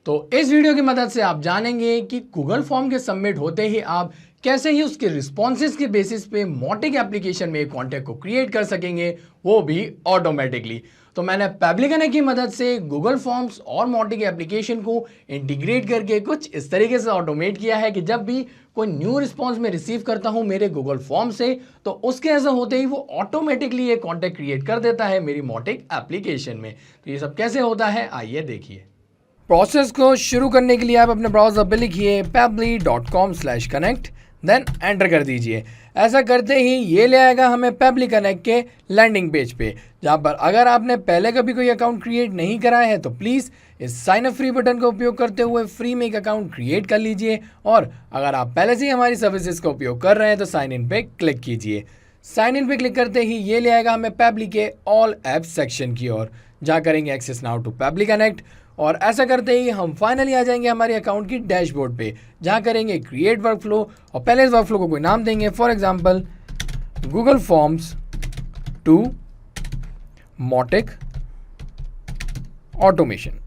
तो इस वीडियो की मदद से आप जानेंगे कि गूगल फॉर्म के सबमिट होते ही आप कैसे ही उसके रिस्पॉन्सेज के बेसिस पे मोटिक एप्लीकेशन में कॉन्टैक्ट को क्रिएट कर सकेंगे, वो भी ऑटोमेटिकली। तो मैंने पब्लिक कनेक्ट की मदद से गूगल फॉर्म्स और मोटिक एप्लीकेशन को इंटीग्रेट करके कुछ इस तरीके से ऑटोमेट किया है कि जब भी कोई न्यू रिस्पॉन्स मैं रिसीव करता हूं मेरे गूगल फॉर्म से, तो उसके ऐसा होते ही वो ऑटोमेटिकली ये कॉन्टैक्ट क्रिएट कर देता है मेरी मोटिक एप्लीकेशन में। तो ये सब कैसे होता है, आइए देखिए। प्रोसेस को शुरू करने के लिए आप अपने ब्राउज़र पे लिखिए pabbly.com/connect, देन एंटर कर दीजिए। ऐसा करते ही ये ले आएगा हमें Pabbly कनेक्ट के लैंडिंग पेज पे, जहाँ पर अगर आपने पहले कभी कोई अकाउंट क्रिएट नहीं करा है तो प्लीज़ इस साइन अप फ्री बटन का उपयोग करते हुए फ्री में एक अकाउंट क्रिएट कर लीजिए, और अगर आप पहले से ही हमारी सर्विसेज का उपयोग कर रहे हैं तो साइन इन पे क्लिक कीजिए। साइन इन पे क्लिक करते ही ये ले आएगा हमें Pabbly के ऑल ऐप्स सेक्शन की ओर, जहाँ करेंगे access now to Pabbly connect, और ऐसा करते ही हम फाइनली आ जाएंगे हमारे अकाउंट की डैशबोर्ड पे, जहाँ करेंगे क्रिएट वर्कफ्लो, और पहले इस वर्कफ्लो को कोई नाम देंगे, for example Google Forms to मोटिक ऑटोमेशन।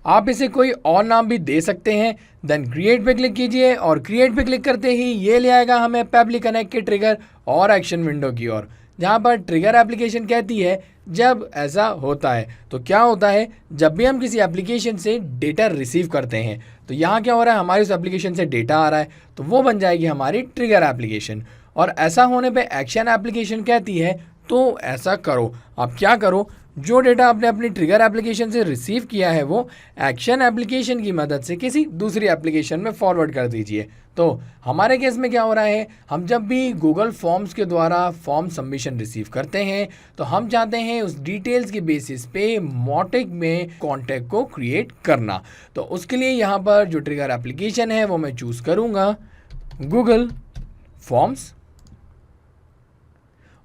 आप इसे कोई और नाम भी दे सकते हैं। देन क्रिएट पे क्लिक कीजिए, और क्रिएट पे क्लिक करते ही ये ले आएगा हमें Pabbly कनेक्ट के ट्रिगर और एक्शन विंडो की ओर, जहाँ पर ट्रिगर एप्लीकेशन कहती है जब ऐसा होता है। तो क्या होता है, जब भी हम किसी एप्लीकेशन से डेटा रिसीव करते हैं तो यहाँ क्या हो रहा है, हमारी उस एप्लीकेशन से डेटा आ रहा है, तो वो बन जाएगी हमारी ट्रिगर एप्लीकेशन। और ऐसा होने पे एक्शन एप्लीकेशन कहती है तो ऐसा करो। आप क्या करो, जो डेटा आपने अपनी ट्रिगर एप्लीकेशन से रिसीव किया है वो एक्शन एप्लीकेशन की मदद से किसी दूसरी एप्लीकेशन में फॉरवर्ड कर दीजिए। तो हमारे केस में क्या हो रहा है, हम जब भी गूगल फॉर्म्स के द्वारा फॉर्म सबमिशन रिसीव करते हैं तो हम चाहते हैं उस डिटेल्स के बेसिस पे मोटिक में कॉन्टैक्ट को क्रिएट करना। तो उसके लिए यहाँ पर जो ट्रिगर एप्लीकेशन है वो मैं चूज़ करूँगा गूगल फॉर्म्स,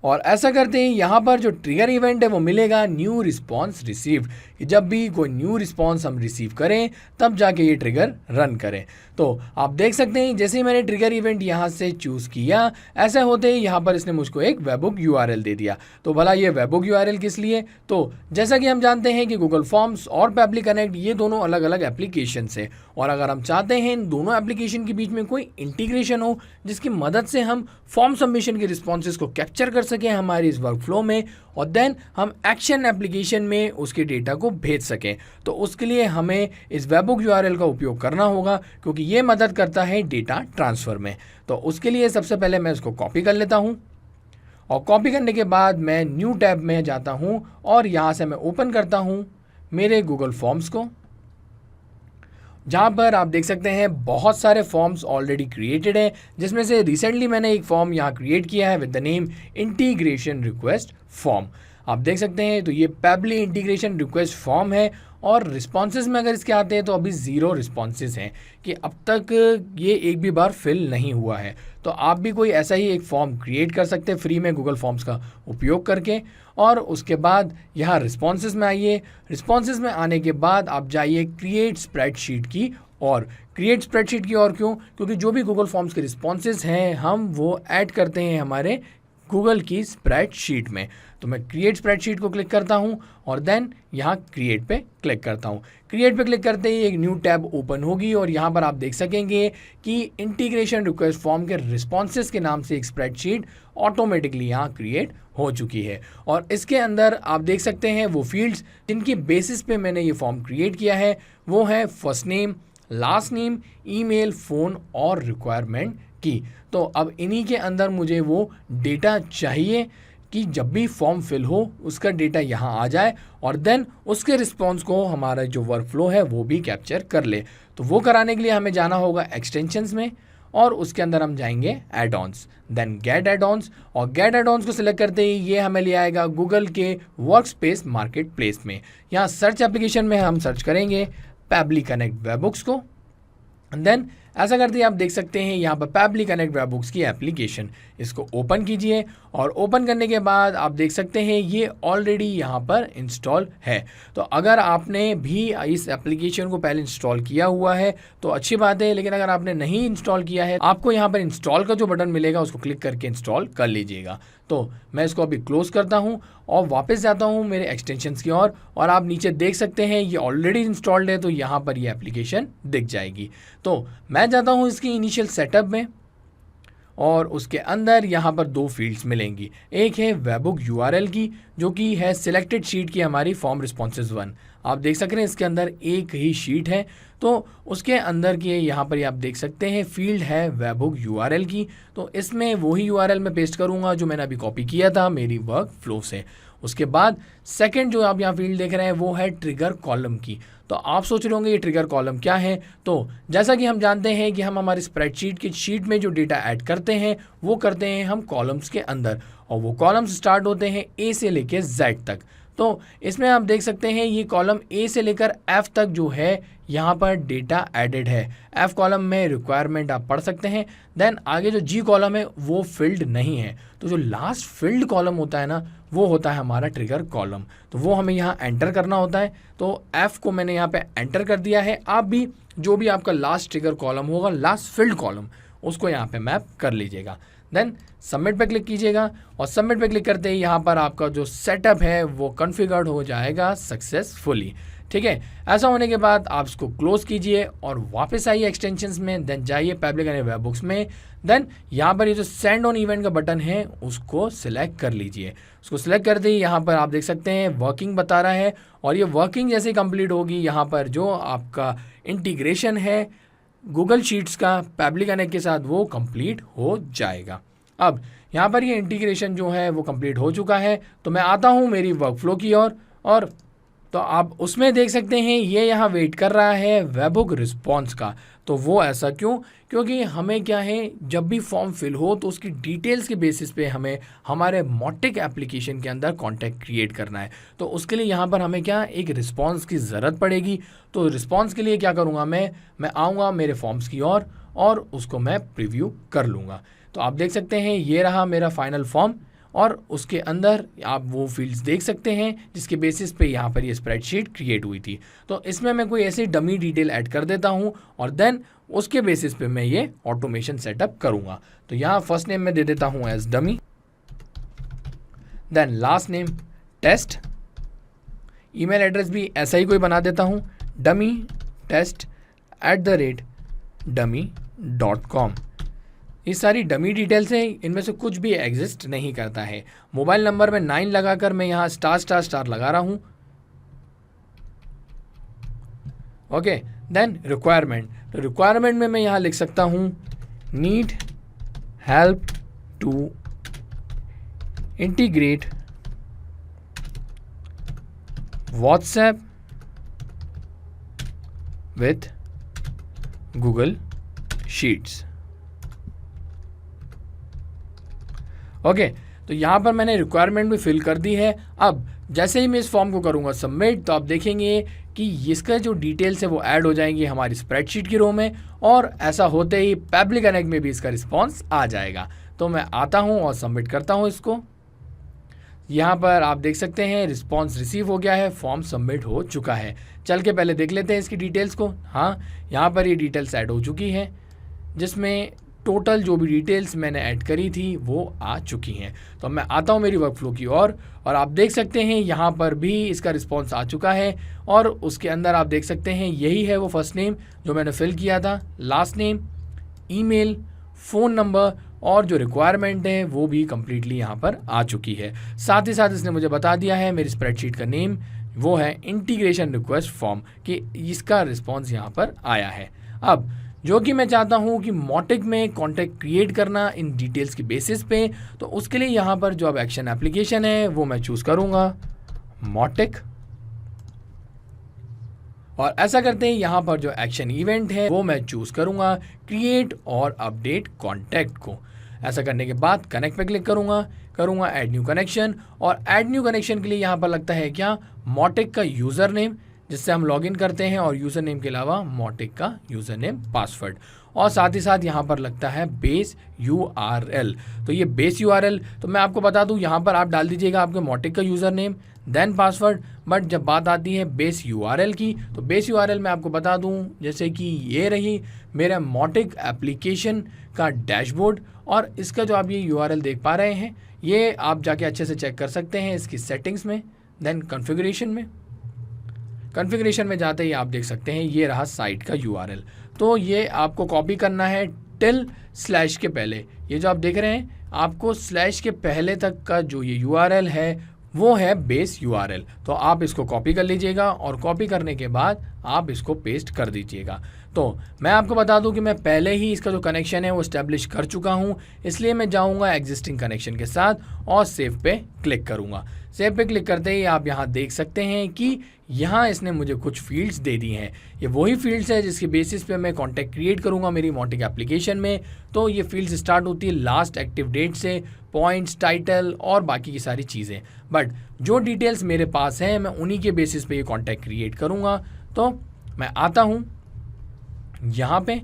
और ऐसा करते ही यहाँ पर जो ट्रिगर इवेंट है वो मिलेगा न्यू रिस्पॉन्स रिसीव्ड, कि जब भी कोई न्यू रिस्पॉन्स हम रिसीव करें तब जाके ये ट्रिगर रन करें। तो आप देख सकते हैं जैसे ही मैंने ट्रिगर इवेंट यहाँ से चूज़ किया, ऐसे होते ही यहाँ पर इसने मुझको एक वेबबुक URL दे दिया। तो भला ये वेबबुक URL किस लिए, तो जैसा कि हम जानते हैं कि गूगल फॉर्म्स और Pabbly कनेक्ट ये दोनों अलग अलग एप्लीकेशन है, और अगर हम चाहते हैं इन दोनों एप्लीकेशन के बीच में कोई इंटीग्रेशन हो जिसकी मदद से हम फॉर्म सबमिशन के रिस्पॉन्सेज को कैप्चर कर सकें हमारी इस वर्कफ्लो में, और देन हम एक्शन एप्लीकेशन में उसके डेटा को भेज सकें, तो उसके लिए हमें इस वेबबुक URL का उपयोग करना होगा, क्योंकि ये मदद करता है डेटा ट्रांसफ़र में। तो उसके लिए सबसे पहले मैं इसको कॉपी कर लेता हूँ, और कॉपी करने के बाद मैं न्यू टैब में जाता हूँ, और यहाँ से मैं ओपन करता हूँ मेरे गूगल फॉर्म्स को, जहाँ पर आप देख सकते हैं बहुत सारे फॉर्म्स ऑलरेडी क्रिएटेड हैं, जिसमें से रिसेंटली मैंने एक फॉर्म यहाँ क्रिएट किया है with the name integration request form. आप देख सकते हैं तो ये Pabbly इंटीग्रेशन रिक्वेस्ट फॉर्म है, और रिस्पॉन्सेज में अगर इसके आते हैं तो अभी 0 रिस्पॉन्सेज हैं, कि अब तक ये एक भी बार फिल नहीं हुआ है। तो आप भी कोई ऐसा ही एक फॉर्म क्रिएट कर सकते हैं फ्री में गूगल फॉर्म्स का उपयोग करके, और उसके बाद यहाँ रिस्पॉन्सेज में आइए। रिस्पॉन्सेज में आने के बाद आप जाइए क्रिएट स्प्रेडशीट की, और क्रिएट स्प्रेडशीट की और क्यों, क्योंकि जो भी गूगल फॉर्म्स के रिस्पॉन्सेज हैं हम वो ऐड करते हैं हमारे गूगल की स्प्रेडशीट में। तो मैं क्रिएट स्प्रेडशीट को क्लिक करता हूं, और देन यहाँ क्रिएट पे क्लिक करता हूं। क्रिएट पे क्लिक करते ही एक न्यू टैब ओपन होगी, और यहाँ पर आप देख सकेंगे कि इंटीग्रेशन रिक्वेस्ट फॉर्म के रिस्पॉन्सेज के नाम से एक स्प्रेडशीट ऑटोमेटिकली यहाँ क्रिएट हो चुकी है। और इसके अंदर आप देख सकते हैं वो फील्ड्स जिनकी बेसिस पे मैंने ये फॉर्म क्रिएट किया है, वो है first name, last name, email, phone और रिक्वायरमेंट की। तो अब इन्हीं के अंदर मुझे वो डेटा चाहिए कि जब भी फॉर्म फिल हो उसका डेटा यहाँ आ जाए, और देन उसके रिस्पॉन्स को हमारा जो वर्कफ्लो है वो भी कैप्चर कर ले। तो वो कराने के लिए हमें जाना होगा एक्सटेंशंस में, और उसके अंदर हम जाएंगे add ons, then get add ons, और गेट एड ऑन्स को सिलेक्ट करते ही ये हमें ले आएगा गूगल के वर्कस्पेस मार्केट प्लेस में। यहाँ सर्च एप्लीकेशन में हम सर्च करेंगे Pabbly कनेक्ट वेबबुक्स को, देन ऐसा करते ही आप देख सकते हैं यहाँ पर Pabbly कनेक्ट वेबबुक्स की एप्लीकेशन, इसको ओपन कीजिए, और ओपन करने के बाद आप देख सकते हैं ये ऑलरेडी यहाँ पर इंस्टॉल है। तो अगर आपने भी इस एप्लीकेशन को पहले इंस्टॉल किया हुआ है तो अच्छी बात है, लेकिन अगर आपने नहीं इंस्टॉल किया है आपको यहाँ पर इंस्टॉल का जो बटन मिलेगा उसको क्लिक करके इंस्टॉल कर लीजिएगा। तो मैं इसको अभी क्लोज करता हूँ और वापस जाता हूँ मेरे एक्सटेंशंस की ओर और आप नीचे देख सकते हैं ये ऑलरेडी इंस्टॉल्ड है, तो यहाँ पर ये एप्लीकेशन दिख जाएगी। तो मैं जाता हूँ इसकी इनिशियल सेटअप में और उसके अंदर यहाँ पर दो फील्ड्स मिलेंगी। एक है वेबबुक यूआरएल की, जो कि है सिलेक्टेड शीट की हमारी फॉर्म रिस्पॉन्सेज 1। आप देख सकते हैं इसके अंदर एक ही शीट है, तो उसके अंदर की यहाँ पर आप देख सकते हैं फील्ड है वेबबुक यूआरएल की। तो इसमें वही यूआरएल मैं पेस्ट करूँगा जो मैंने अभी कॉपी किया था मेरी वर्क फ्लो से। उसके बाद सेकंड जो आप यहाँ फील्ड देख रहे हैं वो है ट्रिगर कॉलम की। तो आप सोच रहे होंगे ये ट्रिगर कॉलम क्या है। तो जैसा कि हम जानते हैं कि हम हमारी स्प्रेडशीट की शीट में जो डेटा ऐड करते हैं वो करते हैं हम कॉलम्स के अंदर, और वो कॉलम्स स्टार्ट होते हैं ए से लेकर जेड तक। तो इसमें आप देख सकते हैं ये कॉलम ए से लेकर एफ तक जो है यहाँ पर डेटा एडेड है। एफ कॉलम में रिक्वायरमेंट आप पढ़ सकते हैं। देन आगे जो जी कॉलम है वो फिल्ड नहीं है, तो जो लास्ट फिल्ड कॉलम होता है ना वो होता है हमारा ट्रिगर कॉलम। तो वो हमें यहाँ एंटर करना होता है। तो एफ को मैंने यहाँ पे एंटर कर दिया है। आप भी जो भी आपका लास्ट ट्रिगर कॉलम होगा, लास्ट फिल्ड कॉलम, उसको यहाँ पे मैप कर लीजिएगा। देन सबमिट पे क्लिक कीजिएगा और सबमिट पे क्लिक करते ही यहाँ पर आपका जो सेटअप है वो कॉन्फ़िगर्ड हो जाएगा सक्सेसफुली। ठीक है, ऐसा होने के बाद आप इसको क्लोज कीजिए और वापस आइए एक्सटेंशंस में, देन जाइए पब्लिक एंड वेबबुक्स में। देन यहाँ पर ये जो सेंड ऑन इवेंट का बटन है उसको सिलेक्ट कर लीजिए। उसको सिलेक्ट करते ही यहाँ पर आप देख सकते हैं वर्किंग बता रहा है, और ये वर्किंग जैसे कंप्लीट होगी यहाँ पर जो आपका इंटीग्रेशन है गूगल शीट्स का पब्लिक कनेक्ट के साथ वो कंप्लीट हो जाएगा। अब यहाँ पर ये इंटीग्रेशन जो है वो कंप्लीट हो चुका है। तो मैं आता हूँ मेरी वर्कफ्लो की ओर, और तो आप उसमें देख सकते हैं ये यहाँ वेट कर रहा है वेबबुक रिस्पॉन्स का। तो वो ऐसा क्यों? क्योंकि हमें क्या है, जब भी फॉर्म फिल हो तो उसकी डिटेल्स के बेसिस पे हमें हमारे मोटिक एप्लीकेशन के अंदर कॉन्टैक्ट क्रिएट करना है। तो उसके लिए यहाँ पर हमें क्या एक रिस्पॉन्स की ज़रूरत पड़ेगी। तो रिस्पॉन्स के लिए क्या करूँगा, मैं आऊँगा मेरे फॉर्म्स की ओर और उसको मैं प्रीव्यू कर लूँगा। तो आप देख सकते हैं ये रहा मेरा फाइनल फॉर्म, और उसके अंदर आप वो फील्ड्स देख सकते हैं जिसके बेसिस पे यहाँ पर ये स्प्रेडशीट क्रिएट हुई थी। तो इसमें मैं कोई ऐसी डमी डिटेल ऐड कर देता हूँ और देन उसके बेसिस पे मैं ये ऑटोमेशन सेटअप करूँगा। तो यहाँ फर्स्ट नेम मैं दे देता हूँ as dummy, then last name test, email address भी ऐसा ही कोई बना देता हूँ dummy@dummy.com। ये सारी डमी डिटेल्स हैं, इनमें से कुछ भी एग्जिस्ट नहीं करता है। मोबाइल नंबर में 9 लगाकर मैं यहाँ *** लगा रहा हूँ। ओके, देन रिक्वायरमेंट, तो रिक्वायरमेंट में मैं यहाँ लिख सकता हूँ need help to integrate WhatsApp with Google sheets. Okay, तो यहाँ पर मैंने रिक्वायरमेंट भी फिल कर दी है। अब जैसे ही मैं इस फॉर्म को करूँगा सबमिट, तो आप देखेंगे कि इसका जो डिटेल्स है वो ऐड हो जाएंगी हमारी स्प्रेडशीट की रो में, और ऐसा होते ही पब्लिक कनेक्ट में भी इसका रिस्पांस आ जाएगा। तो मैं आता हूँ और सबमिट करता हूँ इसको। यहाँ पर आप देख सकते हैं रिस्पांस रिसीव हो गया है, फॉर्म सबमिट हो चुका है। चल के पहले देख लेते हैं इसकी डिटेल्स को। हाँ, यहाँ पर ये डिटेल्स ऐड हो चुकी है, जिसमें टोटल जो भी डिटेल्स मैंने ऐड करी थी वो आ चुकी हैं। तो मैं आता हूँ मेरी वर्कफ्लो की ओर, और आप देख सकते हैं यहाँ पर भी इसका रिस्पांस आ चुका है, और उसके अंदर आप देख सकते हैं यही है वो फर्स्ट नेम जो मैंने फिल किया था, last name, email, phone number, और जो रिक्वायरमेंट है वो भी कम्प्लीटली यहाँ पर आ चुकी है। साथ ही साथ इसने मुझे बता दिया है मेरी स्प्रेडशीट का नेम वो है इंटीग्रेशन रिक्वेस्ट फॉर्म, कि इसका रिस्पॉन्स यहाँ पर आया है। अब जो कि मैं चाहता हूँ कि मोटिक में कॉन्टैक्ट क्रिएट करना इन डिटेल्स की बेसिस पे, तो उसके लिए यहाँ पर जो अब एक्शन एप्लीकेशन है वो मैं चूज़ करूँगा मोटिक, और ऐसा करते ही यहाँ पर जो एक्शन इवेंट है वो मैं चूज़ करूँगा क्रिएट और अपडेट कॉन्टैक्ट को। ऐसा करने के बाद कनेक्ट पे क्लिक करूँगा ऐड न्यू कनेक्शन, और ऐड न्यू कनेक्शन के लिए यहाँ पर लगता है क्या मोटिक का यूज़र नेम जिससे हम लॉगिन करते हैं, और यूज़र नेम के अलावा मोटिक का यूज़र नेम पासवर्ड, और साथ ही साथ यहाँ पर लगता है बेस URL। तो ये बेस URL, तो मैं आपको बता दूँ यहाँ पर आप डाल दीजिएगा आपके मोटिक का user name, then password. But जब बात आती है बेस यूआरएल की, तो बेस यूआरएल मैं आपको बता दूं, जैसे कि ये रही मेरा मॉटिक एप्लीकेशन का डैशबोर्ड, और इसका जो आप ये यूआरएल देख पा रहे हैं, ये आप जाके अच्छे से चेक कर सकते हैं इसकी सेटिंग्स में। देन कॉन्फ़िगरेशन में जाते ही आप देख सकते हैं ये रहा साइट का यूआरएल। तो ये आपको कॉपी करना है टिल स्लैश के पहले, ये जो आप देख रहे हैं आपको स्लैश के पहले तक का जो ये यूआरएल है वो है बेस यूआरएल। तो आप इसको कॉपी कर लीजिएगा और कॉपी करने के बाद आप इसको पेस्ट कर दीजिएगा। तो मैं आपको बता दूं कि मैं पहले ही इसका जो कनेक्शन है वो इस्टेब्लिश कर चुका हूं, इसलिए मैं जाऊंगा एग्जिस्टिंग कनेक्शन के साथ और सेव पे क्लिक करूंगा। सेव पे क्लिक करते ही आप यहाँ देख सकते हैं कि यहाँ इसने मुझे कुछ फील्ड्स दे दी हैं। ये वही फील्ड्स है जिसके बेसिस पे मैं कॉन्टैक्ट क्रिएट करूँगा मेरी मॉटिक एप्लीकेशन में। तो ये फील्ड्स स्टार्ट होती है लास्ट एक्टिव डेट से, पॉइंट्स, टाइटल और बाकी की सारी चीज़ें। बट जो डिटेल्स मेरे पास हैं मैं उन्हीं के बेसिस पे ये कॉन्टैक्ट क्रिएट करूँगा। तो मैं आता हूँ यहाँ पे,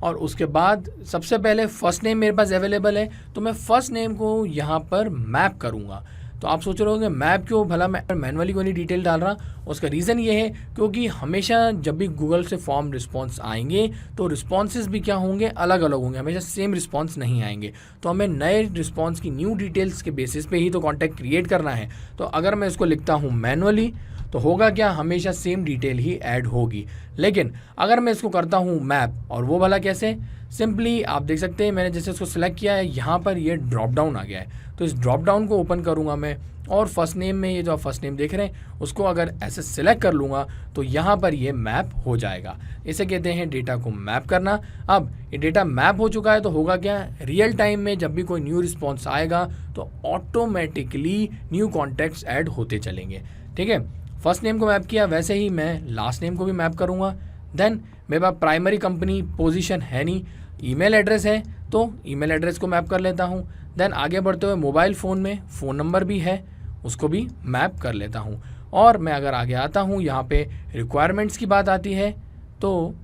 और उसके बाद सबसे पहले फर्स्ट नेम मेरे पास अवेलेबल है, तो मैं फर्स्ट नेम को यहाँ पर मैप करूँगा। तो आप सोच रहे होंगे मैप क्यों, भला मैं मैनुअली कोई नहीं डिटेल डाल रहा। उसका रीज़न ये है क्योंकि हमेशा जब भी गूगल से फॉर्म रिस्पॉन्स आएंगे तो रिस्पॉन्सेज भी क्या होंगे, अलग अलग होंगे, हमेशा सेम रिस्पॉन्स नहीं आएंगे। तो हमें नए रिस्पॉन्स की न्यू डिटेल्स के बेसिस पे ही तो कॉन्टैक्ट क्रिएट करना है। तो अगर मैं इसको लिखता हूँ मैनुअली तो होगा क्या, हमेशा सेम डिटेल ही ऐड होगी। लेकिन अगर मैं इसको करता हूँ मैप, और वो भला कैसे, सिंपली आप देख सकते हैं मैंने जैसे इसको सिलेक्ट किया है, यहाँ पर ये ड्रॉप डाउन आ गया है। तो इस ड्रॉप डाउन को ओपन करूँगा मैं, और फर्स्ट नेम में ये जो आप फर्स्ट नेम देख रहे हैं उसको अगर ऐसे सिलेक्ट कर लूँगा तो यहाँ पर ये मैप हो जाएगा। इसे कहते हैं डेटा को मैप करना। अब ये डेटा मैप हो चुका है तो होगा क्या, रियल टाइम में जब भी कोई न्यू रिस्पॉन्स आएगा तो ऑटोमेटिकली न्यू कॉन्टैक्ट्स ऐड होते चलेंगे। ठीक है, फर्स्ट नेम को मैप किया, वैसे ही मैं लास्ट नेम को भी मैप करूँगा। देन मेरे पास प्राइमरी कंपनी पोजीशन है नहीं, ईमेल एड्रेस है, तो ईमेल एड्रेस को मैप कर लेता हूँ। देन आगे बढ़ते हुए मोबाइल फ़ोन में फ़ोन नंबर भी है, उसको भी मैप कर लेता हूँ। और मैं अगर आगे आता हूँ, यहाँ पे रिक्वायरमेंट्स की बात आती है, तो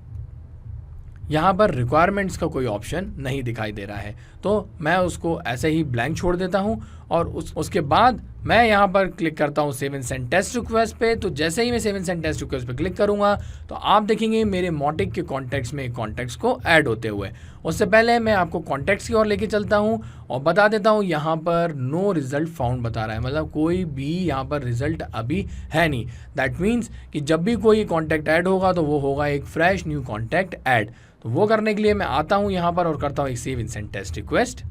यहाँ पर रिक्वायरमेंट्स का कोई ऑप्शन नहीं दिखाई दे रहा है, तो मैं उसको ऐसे ही ब्लैंक छोड़ देता हूँ। और उसके बाद मैं यहाँ पर क्लिक करता हूँ save and send test request पे। तो जैसे ही मैं save and send test request पे क्लिक करूँगा तो आप देखेंगे मेरे मॉटिक के कॉन्टैक्ट्स में कॉन्टैक्ट्स को ऐड होते हुए। उससे पहले मैं आपको कॉन्टैक्ट्स की ओर लेके चलता हूँ और बता देता हूँ यहाँ पर नो रिजल्ट फाउंड बता रहा है, मतलब कोई भी यहाँ पर रिजल्ट अभी है नहीं। दैट मीन्स कि जब भी कोई कॉन्टैक्ट ऐड होगा तो वो होगा एक फ्रेश न्यू कॉन्टैक्ट ऐड। तो वो करने के लिए मैं आता हूँ यहाँ पर और करता हूँ एक save and send test request,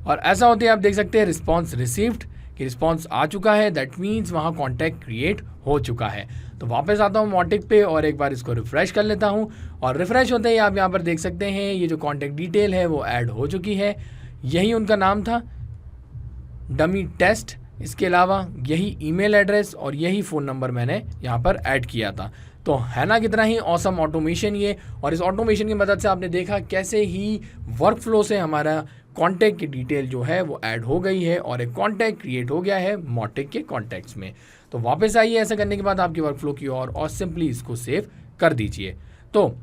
और ऐसा होते ही आप देख सकते हैं रिस्पॉन्स रिसीव्ड कि रिस्पॉन्स आ चुका है। दैट मीन्स वहाँ कॉन्टैक्ट क्रिएट हो चुका है। तो वापस आता हूँ मॉटिक पे और एक बार इसको रिफ्रेश कर लेता हूँ, और रिफ्रेश होते ही आप यहाँ पर देख सकते हैं ये जो कॉन्टैक्ट डिटेल है वो ऐड हो चुकी है। यही उनका नाम था, डमी टेस्ट। इसके अलावा यही ईमेल एड्रेस और यही फ़ोन नंबर मैंने यहाँ पर ऐड किया था। तो है ना कितना ही ऑसम ऑटोमेशन ये। और इस ऑटोमेशन की मदद से आपने देखा कैसे ही वर्क फ्लो से हमारा कॉन्टैक्ट की डिटेल जो है वो ऐड हो गई है और एक कॉन्टैक्ट क्रिएट हो गया है मॉटिक के कॉन्टैक्ट्स में। तो वापस आइए ऐसा करने के बाद आपकी वर्क फ्लो की ओर और सिंपली इसको सेव कर दीजिए। तो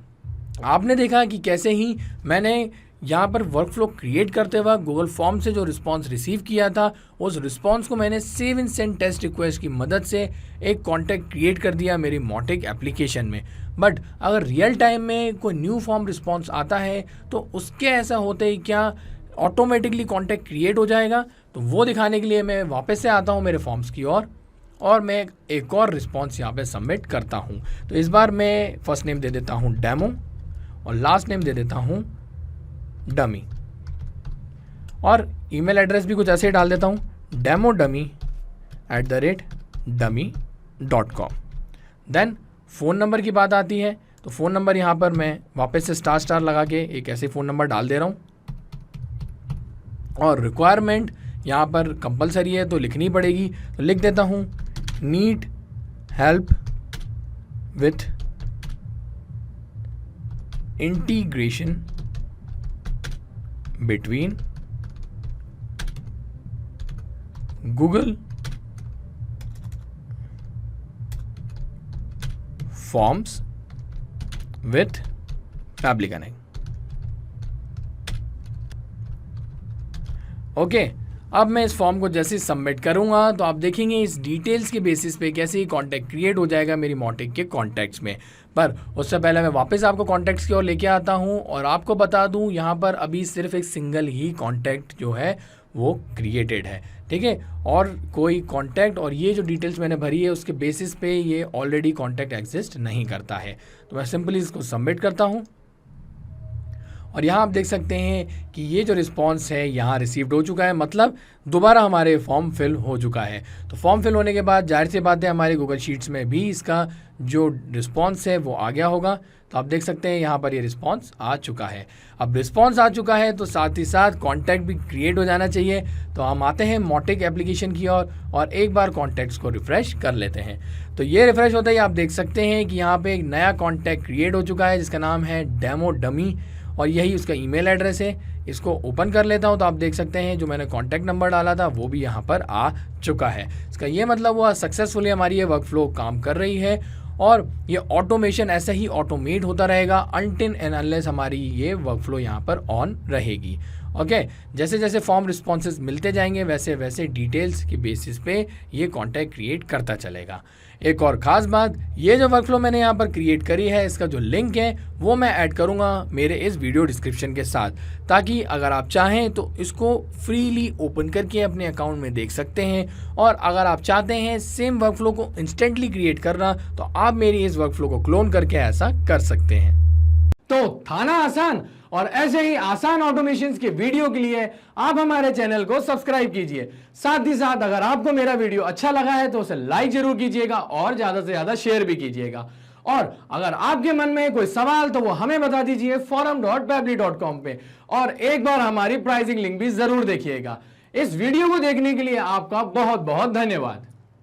आपने देखा कि कैसे ही मैंने यहाँ पर वर्क फ्लो क्रिएट करते वक्त गूगल फॉर्म से जो रिस्पॉन्स रिसीव किया था उस रिस्पॉन्स को मैंने save and send test request की मदद से एक कॉन्टैक्ट क्रिएट कर दिया मेरी मॉटिक एप्लीकेशन में। बट अगर रियल टाइम में कोई न्यू फॉर्म रिस्पॉन्स आता है तो उसके ऐसा होते ही क्या ऑटोमेटिकली कॉन्टैक्ट क्रिएट हो जाएगा। तो वो दिखाने के लिए मैं वापस से आता हूँ मेरे फॉर्म्स की ओर और मैं एक और रिस्पॉन्स यहाँ पे सबमिट करता हूँ। तो इस बार मैं फर्स्ट नेम दे देता हूँ डेमो और लास्ट नेम दे देता हूँ डमी, और ईमेल एड्रेस भी कुछ ऐसे ही डाल देता हूँ demodummy@dummy.com। देन फ़ोन नंबर की बात आती है तो फ़ोन नंबर यहाँ पर मैं वापस से स्टार लगा के एक ऐसे फ़ोन नंबर डाल दे रहा हूँ, और रिक्वायरमेंट यहाँ पर कंपलसरी है तो लिखनी पड़ेगी। तो लिख देता हूँ need help with integration between Google Forms with Pabbly Connect. Okay, अब मैं इस फॉर्म को जैसे सबमिट करूंगा तो आप देखेंगे इस डिटेल्स के बेसिस पे कैसे ही कॉन्टैक्ट क्रिएट हो जाएगा मेरी मोटिक के कॉन्टैक्ट्स में। पर उससे पहले मैं वापस आपको कॉन्टैक्ट्स की ओर लेके आता हूं और आपको बता दूं यहाँ पर अभी सिर्फ एक सिंगल ही कॉन्टैक्ट जो है वो क्रिएटेड है, ठीक है, और कोई कॉन्टैक्ट और ये जो डिटेल्स मैंने भरी है उसके बेसिस पे ये ऑलरेडी कॉन्टैक्ट एग्जिस्ट नहीं करता है। तो मैं सिंपली इसको सबमिट करता हूँ और यहाँ आप देख सकते हैं कि ये जो रिस्पांस है यहाँ रिसीव्ड हो चुका है, मतलब दोबारा हमारे फॉर्म फिल हो चुका है। तो फॉर्म फिल होने के बाद जाहिर सी बात है हमारे गूगल शीट्स में भी इसका जो रिस्पांस है वो आ गया होगा। तो आप देख सकते हैं यहाँ पर ये रिस्पांस आ चुका है। अब रिस्पांस आ चुका है तो साथ ही साथ कॉन्टैक्ट भी क्रिएट हो जाना चाहिए। तो हम आते हैं मोटिक एप्लीकेशन की ओर और एक बार कॉन्टैक्ट्स को रिफ्रेश कर लेते हैं। तो ये रिफ्रेश होता ही आप देख सकते हैं कि यहाँ पे एक नया कॉन्टैक्ट क्रिएट हो चुका है जिसका नाम है डेमो डमी और यही उसका ईमेल एड्रेस है। इसको ओपन कर लेता हूँ तो आप देख सकते हैं जो मैंने कॉन्टैक्ट नंबर डाला था वो भी यहाँ पर आ चुका है। इसका ये मतलब हुआ सक्सेसफुली हमारी ये वर्कफ्लो काम कर रही है और ये ऑटोमेशन ऐसे ही ऑटोमेट होता रहेगा अनटिल एंड अनलेस हमारी ये वर्कफ्लो यहाँ पर ऑन रहेगी। ओके, जैसे जैसे फॉर्म रिस्पॉन्सेज मिलते जाएंगे वैसे वैसे डिटेल्स के बेसिस पे ये कॉन्टैक्ट क्रिएट करता चलेगा। एक और ख़ास बात, ये जो वर्कफ्लो मैंने यहाँ पर क्रिएट करी है इसका जो लिंक है वो मैं ऐड करूँगा मेरे इस वीडियो डिस्क्रिप्शन के साथ, ताकि अगर आप चाहें तो इसको फ्रीली ओपन करके अपने अकाउंट में देख सकते हैं। और अगर आप चाहते हैं सेम वर्कफ्लो को इंस्टेंटली क्रिएट करना तो आप मेरी इस वर्कफ्लो को क्लोन करके ऐसा कर सकते हैं। तो था ना आसान, और ऐसे ही आसान ऑटोमेशंस के वीडियो के लिए आप हमारे चैनल को सब्सक्राइब कीजिए। साथ ही साथ अगर आपको मेरा वीडियो अच्छा लगा है तो उसे लाइक जरूर कीजिएगा और ज्यादा से ज्यादा शेयर भी कीजिएगा। और अगर आपके मन में कोई सवाल तो वो हमें बता दीजिए forum.pabbly.com पे, और एक बार हमारी प्राइसिंग लिंक भी जरूर देखिएगा। इस वीडियो को देखने के लिए आपका बहुत बहुत धन्यवाद।